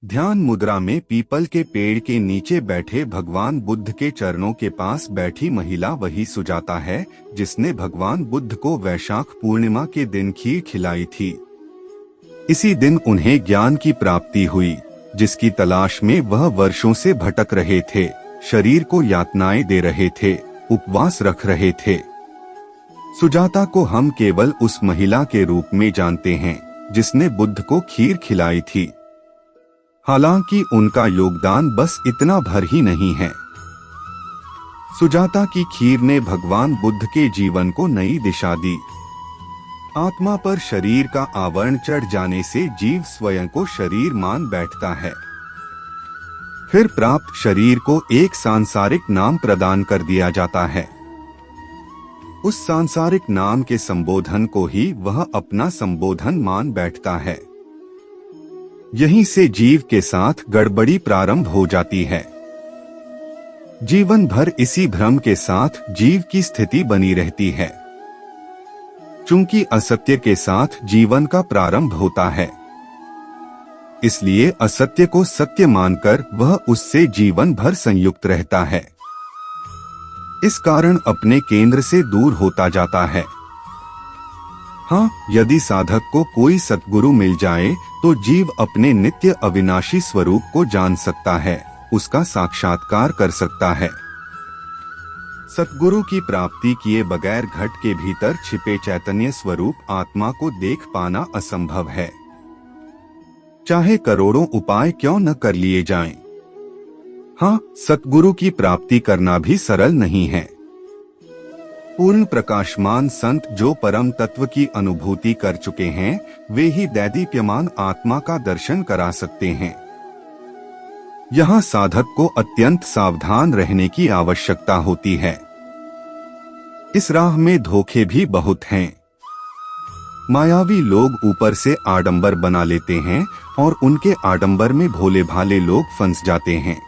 ध्यान मुद्रा में पीपल के पेड़ के नीचे बैठे भगवान बुद्ध के चरणों के पास बैठी महिला वही सुजाता है जिसने भगवान बुद्ध को वैशाख पूर्णिमा के दिन खीर खिलाई थी। इसी दिन उन्हें ज्ञान की प्राप्ति हुई, जिसकी तलाश में वह वर्षों से भटक रहे थे, शरीर को यातनाएं दे रहे थे, उपवास रख रहे थे। सुजाता को हम केवल उस महिला के रूप में जानते हैं जिसने बुद्ध को खीर खिलाई थी। हालांकि उनका योगदान बस इतना भर ही नहीं है। सुजाता की खीर ने भगवान बुद्ध के जीवन को नई दिशा दी। आत्मा पर शरीर का आवरण चढ़ जाने से जीव स्वयं को शरीर मान बैठता है। फिर प्राप्त शरीर को एक सांसारिक नाम प्रदान कर दिया जाता है। उस सांसारिक नाम के संबोधन को ही वह अपना संबोधन मान बैठता है। यहीं से जीव के साथ गड़बड़ी प्रारंभ हो जाती है। जीवन भर इसी भ्रम के साथ जीव की स्थिति बनी रहती है। चूंकि असत्य के साथ जीवन का प्रारंभ होता है, इसलिए असत्य को सत्य मानकर वह उससे जीवन भर संयुक्त रहता है। इस कारण अपने केंद्र से दूर होता जाता है। हाँ, यदि साधक को कोई सद्गुरु मिल जाए तो जीव अपने नित्य अविनाशी स्वरूप को जान सकता है, उसका साक्षात्कार कर सकता है। सद्गुरु की प्राप्ति किए बगैर घट के भीतर छिपे चैतन्य स्वरूप आत्मा को देख पाना असंभव है, चाहे करोड़ों उपाय क्यों न कर लिए जाएं। हाँ, सद्गुरु की प्राप्ति करना भी सरल नहीं है। पूर्ण प्रकाशमान संत जो परम तत्व की अनुभूति कर चुके हैं, वे ही दैदीप्यमान आत्मा का दर्शन करा सकते हैं। यहाँ साधक को अत्यंत सावधान रहने की आवश्यकता होती है। इस राह में धोखे भी बहुत हैं। मायावी लोग ऊपर से आडंबर बना लेते हैं और उनके आडंबर में भोले भाले लोग फंस जाते हैं।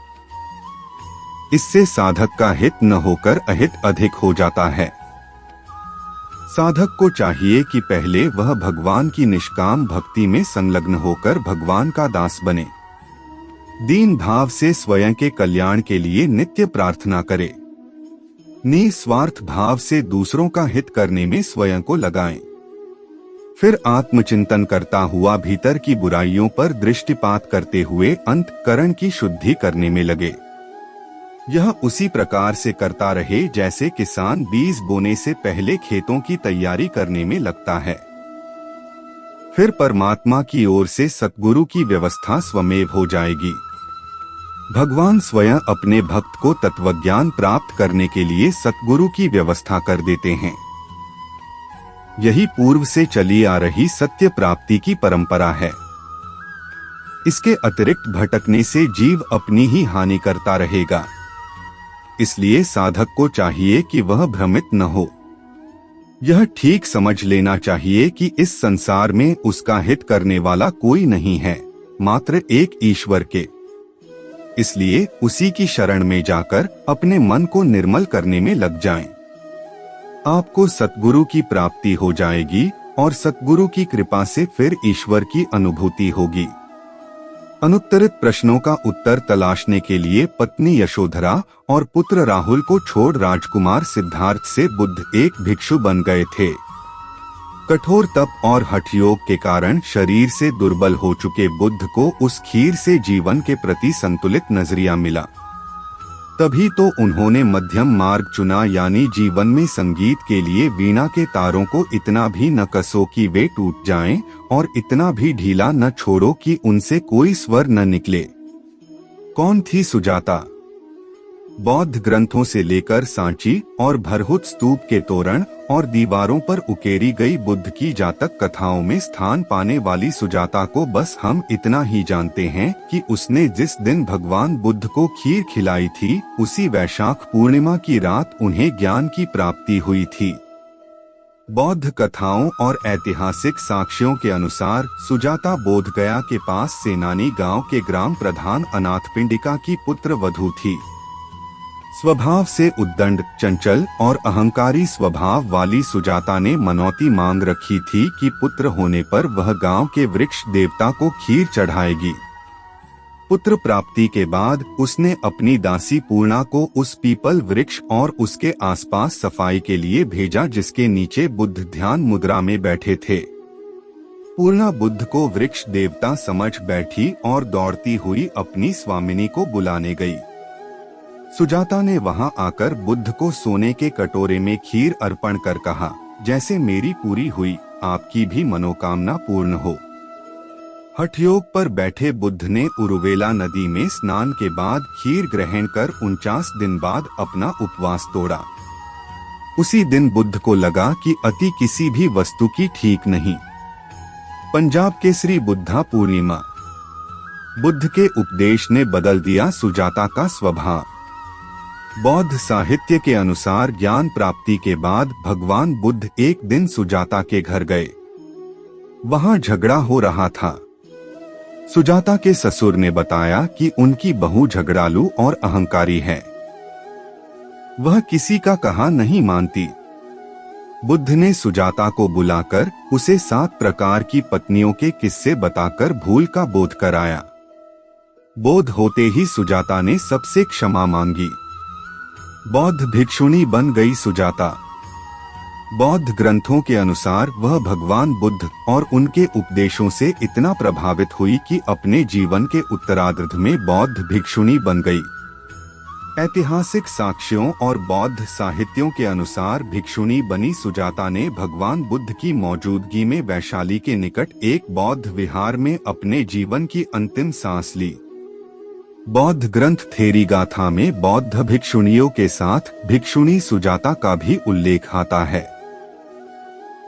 इससे साधक का हित न होकर अहित अधिक हो जाता है। साधक को चाहिए कि पहले वह भगवान की निष्काम भक्ति में संलग्न होकर भगवान का दास बने। दीन भाव से स्वयं के कल्याण के लिए नित्य प्रार्थना करे। निस्वार्थ भाव से दूसरों का हित करने में स्वयं को लगाएं। फिर आत्मचिंतन करता हुआ भीतर की बुराइयों पर दृष्टिपात करते हुए अंतःकरण की शुद्धि करने में लगे। यह उसी प्रकार से करता रहे जैसे किसान बीज बोने से पहले खेतों की तैयारी करने में लगता है। फिर परमात्मा की ओर से सद्गुरु की व्यवस्था स्वमेव हो जाएगी। भगवान स्वयं अपने भक्त को तत्वज्ञान प्राप्त करने के लिए सद्गुरु की व्यवस्था कर देते हैं। यही पूर्व से चली आ रही सत्य प्राप्ति की परंपरा है। इसके अतिरिक्त भटकने से जीव अपनी ही हानि करता रहेगा। इसलिए साधक को चाहिए कि वह भ्रमित न हो। यह ठीक समझ लेना चाहिए कि इस संसार में उसका हित करने वाला कोई नहीं है, मात्र एक ईश्वर के। इसलिए उसी की शरण में जाकर अपने मन को निर्मल करने में लग जाएं। आपको सद्गुरु की प्राप्ति हो जाएगी और सद्गुरु की कृपा से फिर ईश्वर की अनुभूति होगी। अनुत्तरित प्रश्नों का उत्तर तलाशने के लिए पत्नी यशोधरा और पुत्र राहुल को छोड़ राजकुमार सिद्धार्थ से बुद्ध एक भिक्षु बन गए थे। कठोर तप और हठ योग के कारण शरीर से दुर्बल हो चुके बुद्ध को उस खीर से जीवन के प्रति संतुलित नजरिया मिला। तभी तो उन्होंने मध्यम मार्ग चुना, यानी जीवन में संगीत के लिए वीणा के तारों को इतना भी न कसो कि वे टूट जाएं और इतना भी ढीला न छोड़ो कि उनसे कोई स्वर न निकले। कौन थी सुजाता? बौद्ध ग्रंथों से लेकर सांची और भरहुत स्तूप के तोरण और दीवारों पर उकेरी गई बुद्ध की जातक कथाओं में स्थान पाने वाली सुजाता को बस हम इतना ही जानते हैं कि उसने जिस दिन भगवान बुद्ध को खीर खिलाई थी, उसी वैशाख पूर्णिमा की रात उन्हें ज्ञान की प्राप्ति हुई थी। बौद्ध कथाओं और ऐतिहासिक साक्ष्यों के अनुसार सुजाता बोधगया के पास सेनानी गांव के ग्राम प्रधान अनाथपिंडिका की पुत्र वधू थी। स्वभाव से उद्दंड, चंचल और अहंकारी स्वभाव वाली सुजाता ने मनौती मांग रखी थी कि पुत्र होने पर वह गांव के वृक्ष देवता को खीर चढ़ाएगी। पुत्र प्राप्ति के बाद उसने अपनी दासी पूर्णा को उस पीपल वृक्ष और उसके आसपास सफाई के लिए भेजा जिसके नीचे बुद्ध ध्यान मुद्रा में बैठे थे। पूर्णा बुद्ध को वृक्ष देवता समझ बैठी और दौड़ती हुई अपनी स्वामिनी को बुलाने गई। सुजाता ने वहां आकर बुद्ध को सोने के कटोरे में खीर अर्पण कर कहा, जैसे मेरी पूरी हुई, आपकी भी मनोकामना पूर्ण हो। हठयोग पर बैठे बुद्ध ने उरुवेला नदी में स्नान के बाद खीर ग्रहण कर 49 दिन बाद अपना उपवास तोड़ा। उसी दिन बुद्ध को लगा कि अति किसी भी वस्तु की ठीक नहीं। पंजाब केसरी बुद्धा पूर्णिमा। बुद्ध के उपदेश ने बदल दिया सुजाता का स्वभाव। बौद्ध साहित्य के अनुसार ज्ञान प्राप्ति के बाद भगवान बुद्ध एक दिन सुजाता के घर गए। वहां झगड़ा हो रहा था। सुजाता के ससुर ने बताया कि उनकी बहू झगड़ालू और अहंकारी है। वह किसी का कहा नहीं मानती। बुद्ध ने सुजाता को बुलाकर उसे 7 प्रकार की पत्नियों के किस्से बताकर भूल का बोध कराया। बोध होते ही सुजाता ने सबसे क्षमा मांगी। बौद्ध भिक्षुणी बन गई सुजाता। बौद्ध ग्रंथों के अनुसार वह भगवान बुद्ध और उनके उपदेशों से इतना प्रभावित हुई कि अपने जीवन के उत्तरार्ध में बौद्ध भिक्षुणी बन गई। ऐतिहासिक साक्ष्यों और बौद्ध साहित्यों के अनुसार भिक्षुणी बनी सुजाता ने भगवान बुद्ध की मौजूदगी में वैशाली के निकट एक बौद्ध विहार में अपने जीवन की अंतिम सांस ली। बौद्ध ग्रंथ थेरी गाथा में बौद्ध भिक्षुणियों के साथ भिक्षुणी सुजाता का भी उल्लेख आता है।